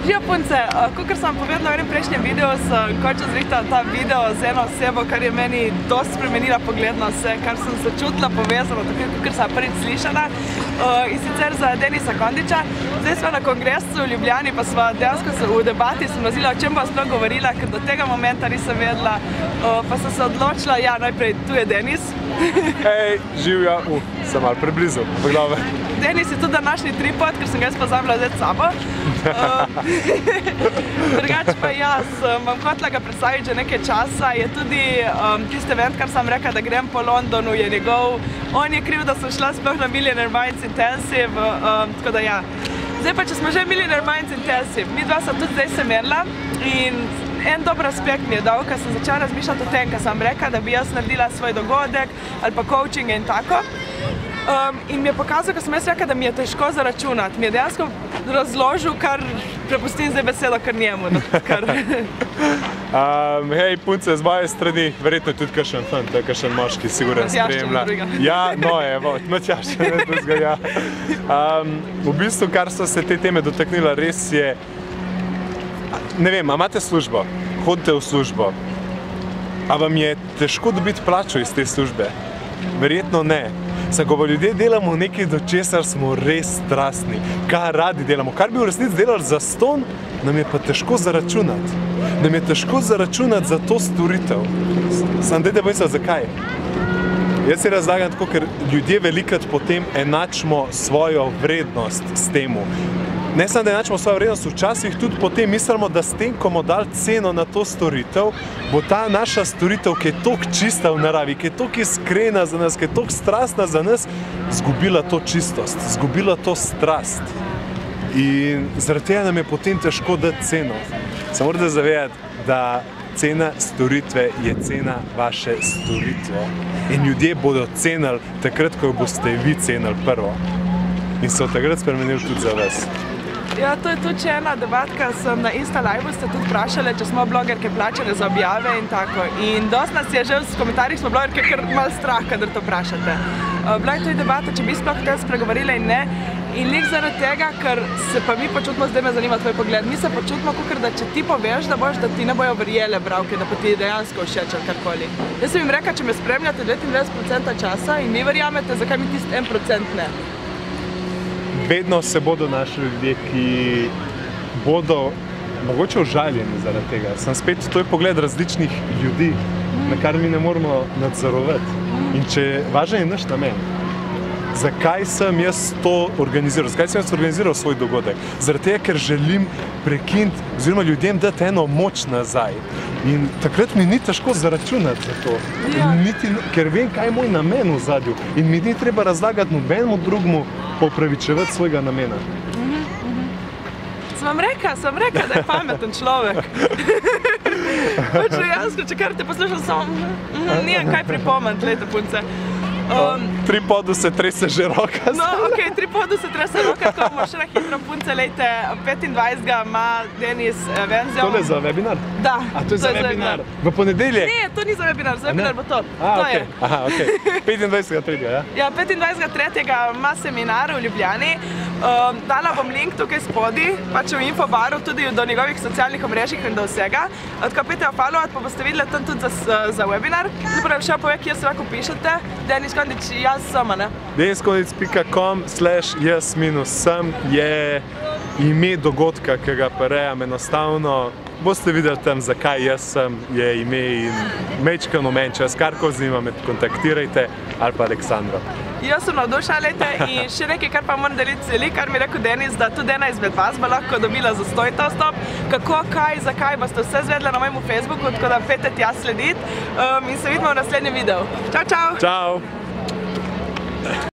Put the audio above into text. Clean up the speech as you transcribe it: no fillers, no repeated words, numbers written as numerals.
Živijo punce, kakor sem povedala v enem prejšnjem videu, sem končno zrihtala ta video z eno osebo, kar je meni dosti spremenila pogled na vse, kar sem se čutila povezano, tako kakor sem prvič slišala, in sicer za Denisa Kondiča. Zdaj smo na kongresu v Ljubljani, pa smo dejansko v debati sem razila, o čem bom sploh govorila, ker do tega momenta nisem vedela, pa sem se odločila, ja, najprej tu je Denis. Hej, živja, sem malo preblizu, v glave. Denis je tudi današnji tripod, ker sem ga jaz pozabila vzeti s sabo. Drugače pa jaz vam hotela ga predstaviti že nekaj časa. Je tudi tisti event, kar sem rekla, da grem po Londonu, je njegov. On je kriv, da sem šla sploh na Millionaire Minds Intensive, tako da ja. Zdaj pa, če smo že Millionaire Minds Intensive, mi dva sem tudi zdaj se merila in en dober aspekt mi je dal, ker sem začela razmišljati o tem, ker sem rekla, da bi jaz naredila svoj dogodek ali pa coaching in tako. In mi je pokazal, ko sem jaz rekla, da mi je težko zaračunati. Mi je dejansko razložil, kar prepustim zdaj besedo kar njemu. Hej, punce, z moje strani, verjetno tudi kakšen fant, kakšen moški, siguren spremlja. Ja, no, evo, Matjaž, ne drugega, ja. V bistvu, kar so se te teme dotaknila, res je, ne vem, a imate službo, hodite v službo, a vam je težko dobiti plačo iz te službe? Verjetno ne. Ko ljudje delamo nekaj, do česar smo res strastni, kar radi delamo, kar bi v resnici delali za ston, nam je pa težko zaračunati. Nam je težko zaračunati za to storitev. Sam dajte pomisliti, zakaj? Jaz si razlagam tako, ker ljudje velikrat potem enačimo svojo vrednost s temu. Ne samo, da enačimo svojo vrednost, včasih tudi potem mislimo, da s tem, ko bomo dali ceno na to storitev, bo ta naša storitev, ki je toliko čista v naravi, ki je toliko iskrena za nas, ki je toliko strastna za nas, zgubila to čistost, zgubila to strast. In zaradi tega nam je potem težko dati ceno. Samo morate zavedati, da cena storitve je cena vaše storitve. In ljudje bodo cenili takrat, ko jo boste vi cenili prvo. In so takrat spremenili tudi za vas. Ja, to je tudi še ena debatka, sem na Insta Live ste tudi vprašali, če smo blogerke plačane za objave in tako. In dosti nas je že v komentarjih smo blogerke kar malo strah, kadar to vprašate. Bila je tudi debata, če bi sploh tem spregovorila in ne. In lik zaradi tega, ker se pa mi počutimo, zdaj me zanima tvoj pogled, mi se počutimo, kakor da če ti poveš, da ti ne bojo verjele bralke, da pa ti dejansko všeč ali karkoli. Jaz sem jim rekla, če me spremljate 29% časa in mi verjamete, zakaj mi tisti 1% ne. Vedno se bodo našli ljudje, ki bodo mogoče užaljeni zaradi tega. Sam spet, to je pogled različnih ljudi, na kar mi ne moramo nadzorovati. In če važen je naš namen, zakaj sem jaz to organiziral, zakaj sem jaz organiziral svoj dogodek? Zaradi tega, ker želim prekiniti, oziroma ljudem dati eno moč nazaj. In takrat mi ni težko zaračunati za to, ker vem, kaj je moj namen v zadju. In mi ni treba razlagati nobenemu drugemu popravičevati svojega namena. Sem vam rekla, da je pameten človek. Pač dejansko, če kar te poslušam, samo nijem kaj pripomniti, glejte punce. Tripodu se trese že roka. No, ok, tripodu se trese roka, tako bomo še na hitro punce, lejte, 25. ima Denis Venzijo. To je za webinar? Da. A to je za webinar? V ponedeljek? Ne, to ni za webinar, za webinar bo to. Ok, aha, ok. 25.3. ja? Ja, 25.3. ima seminar v Ljubljani. Dala bom link tukaj spodi, pač v infobaru, tudi do njegovih socialnih omrežjih in do vsega. Tako pejte followat, pa boste videli tam tudi za webinar. Zdaj pa še pove, kje se lahko pišete. Denis Kondič, jaz sem, ne? deniskondic.com/jaz-sem je ime dogodka, ki ga parejam enostavno. Boste videli tam, zakaj jaz sem, je ime in mečkano meni, če vas karkoli zanima, me kontaktirajte ali pa Aleksandro. Jaz sem navdušena, lejte, in še nekaj, kar pa moram deliti celi, kar mi je rekel Denis, da tudi ena izmed vas bo lahko dobila zastonj ta vstop. Kako, kaj, zakaj, boste vse zvedeli na mojem Facebooku, tako da pejte tja slediti in se vidimo v naslednjem videu. Čau, čau! Čau!